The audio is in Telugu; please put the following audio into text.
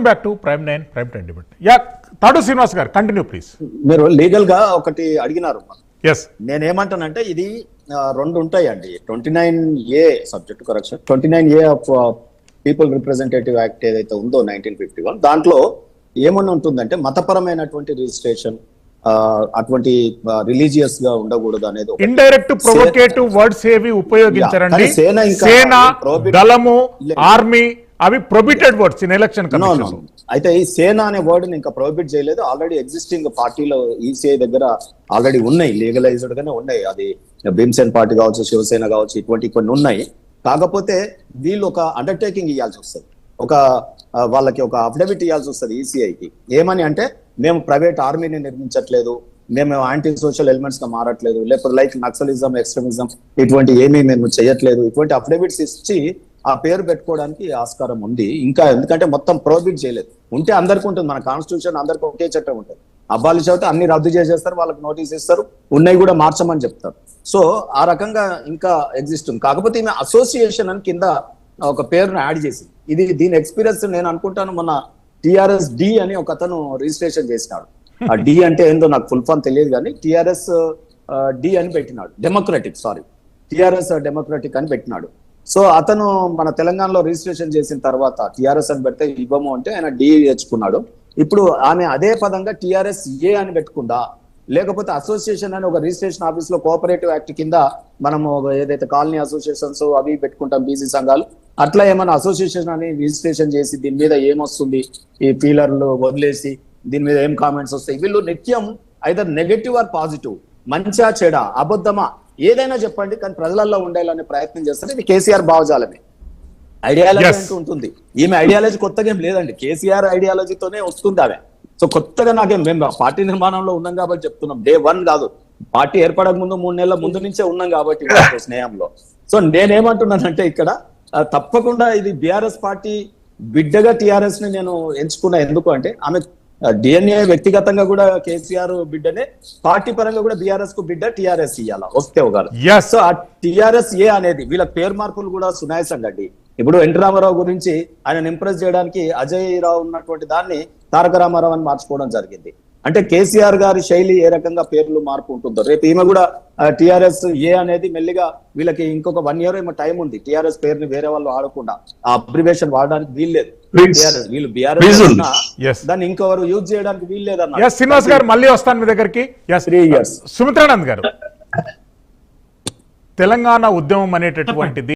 Back to prime 9 prime 10 debate. Yeah తాడు శ్రీనివాస్ గారు కంటిన్యూ ప్లీజ్. మీరు లీగల్ గా ఒకటి అడిగినారు. ఎస్, నేనేమంటానంటే ఇది రెండు ఉంటాయండి. 29A subject correction 29A of people representative act ఏదైతే ఉందో 1951 దాంట్లో ఏమన్నా ఉంటుందంటే మతపరమైనటువంటి రిజిస్ట్రేషన్ అటువంటి రిలీజియస్ గా ఉండకూడదు అనేది. ఇండైరెక్ట్ ప్రొవోకేటివ్ వర్డ్స్ ఏవి ఉపయోగించారండి? సేన, దళము, ఆర్మీ అవి prohibited words in election commission. అయితే ఈ సేన అనే వర్డ్ ఇంకా ప్రొహిబిట్ చేయలేదు. ఆల్రెడీ ఎగ్జిస్టింగ్ పార్టీలో ఈసీఐ దగ్గర ఆల్రెడీ ఉన్నాయి, లీగలైజ్డ్ గానే ఉన్నాయి. అది భీమసేన పార్టీ కావచ్చు, శివసేన కావచ్చు, ఇటువంటి కొన్ని ఉన్నాయి. కాకపోతే వీళ్ళు ఒక అండర్టేకింగ్ ఇవ్వాల్సి వస్తుంది, వాళ్ళకి ఒక అఫిడవిట్ ఇవ్వాల్సి వస్తుంది ఈసీఐకి. ఏమని అంటే మేము ప్రైవేట్ ఆర్మీని నిర్మించట్లేదు, మేము యాంటీ సోషల్ ఎలిమెంట్స్ గా మారట్లేదు, లేకపోతే లైక్ నక్సలిజం, ఎక్స్ట్రీమిజం ఇటువంటి ఏమీ మేము చేయట్లేదు. ఇటువంటి అఫిడవిట్స్ ఇచ్చి ఆ పేరు పెట్టుకోవడానికి ఆస్కారం ఉంది ఇంకా. ఎందుకంటే మొత్తం ప్రోహిబిట్ చేయలేదు. ఉంటే అందరికీ ఉంటుంది, మన కాన్స్టిట్యూషన్ అందరికీ ఒకే చట్టం ఉంటుంది. అబ్బాయిలు చదివితే అన్ని రద్దు చేసేస్తారు, వాళ్ళకి నోటీస్ ఇస్తారు, ఉన్నాయి కూడా మార్చమని చెప్తారు. సో ఆ రకంగా ఇంకా ఎగ్జిస్ట్ ఉంది. కాకపోతే ఈమె అసోసియేషన్ అని కింద ఒక పేరును యాడ్ చేసి, దీని ఎక్స్పీరియన్స్ నేను అనుకుంటాను మొన్న టిఆర్ఎస్ డి అని ఒక అతను రిజిస్ట్రేషన్ చేసినాడు. ఆ డి అంటే ఏందో నాకు ఫుల్ ఫామ్ తెలియదు, కానీ టిఆర్ఎస్ డి అని పెట్టినాడు. టిఆర్ఎస్ డెమోక్రటిక్ అని పెట్టినాడు. సో అతను మన తెలంగాణలో రిజిస్ట్రేషన్ చేసిన తర్వాత టిఆర్ఎస్ అని పెడితే ఇవ్వము అంటే ఆయన డి తెచ్చుకున్నాడు. ఇప్పుడు ఆమె అదే పదంగా టిఆర్ఎస్ ఏ అని పెట్టుకుందా, లేకపోతే అసోసియేషన్ అని ఒక రిజిస్ట్రేషన్ ఆఫీస్ లో కోఆపరేటివ్ యాక్ట్ కింద మనము ఏదైతే కాలనీ అసోసియేషన్స్ అవి పెట్టుకుంటాం, బీసీ సంఘాలు, అట్లా ఏమైనా అసోసియేషన్ అని రిజిస్ట్రేషన్ చేసి దీని మీద ఏమొస్తుంది, ఈ ఫీలర్లు వదిలేసి దీని మీద ఏం కామెంట్స్ వస్తాయి. వీళ్ళు నిత్యం ఐదర్ నెగటివ్ ఆర్ పాజిటివ్, మంచా చెడా, అబద్ధమా, ఏదైనా చెప్పండి, కానీ ప్రజలలో ఉండాలనే ప్రయత్నం చేస్తారు. ఇది కేసీఆర్ భావజాలమే. ఐడియాలజీ అంటూ ఉంటుంది. ఈమె ఐడియాలజీ కొత్తగా ఏం లేదండి, కేసీఆర్ ఐడియాలజీతోనే వస్తుంది ఆమె. సో కొత్తగా మేము పార్టీ నిర్మాణంలో ఉన్నాం కాబట్టి చెప్తున్నాం. డే 1 కాదు, పార్టీ ఏర్పడక ముందు 3 నెలల ముందు నుంచే ఉన్నాం కాబట్టి స్నేహంలో. సో నేనేమంటున్నానంటే ఇక్కడ తప్పకుండా ఇది బీఆర్ఎస్ పార్టీ బిడ్డగా టిఆర్ఎస్ ని నేను ఎంచుకున్నా. ఎందుకు అంటే ఆమె డిఎన్ఏ వ్యక్తిగతంగా కూడా కేసీఆర్ బిడ్డనే, పార్టీ పరంగా కూడా బీఆర్ఎస్ కు బిడ్డ టిఆర్ఎస్ ఇయ్యాల వస్తే ఒకరు. సో ఆ టిఆర్ఎస్ ఏ అనేది వీళ్ళ పేరు మార్పులు కూడా సునాయాసంగా అండి. ఇప్పుడు ఎన్టీ రామారావు గురించి ఆయన ఇంప్రెస్ చేయడానికి అజయ్ రావు ఉన్నటువంటి దాన్ని తారక రామారావు అని మార్చుకోవడం జరిగింది. అంటే కేసీఆర్ గారి శైలి ఏ రకంగా పేర్లు మార్పు ఉంటుందో, రేపు ఈమె కూడా టిఆర్ఎస్ ఏ అనేది మెల్లిగా వీళ్ళకి ఇంకొక 1 year ఏమో టైం ఉంది. టిఆర్ఎస్ పేరుని వేరే వాళ్ళు ఆడకుండా ఆ అబ్రివేషన్ వాడడానికి వీల్లేదు. వీళ్ళు బీఆర్ఎస్ దాన్ని ఇంకొకరు యూజ్ చేయడానికి వీల్లేదన్న. శ్రీనివాస్ గారు మళ్ళీ వస్తాను మీ దగ్గరికి. 3 years. సుమిత్రానంద్ గారు, తెలంగాణ ఉద్యమం అనేటటువంటిది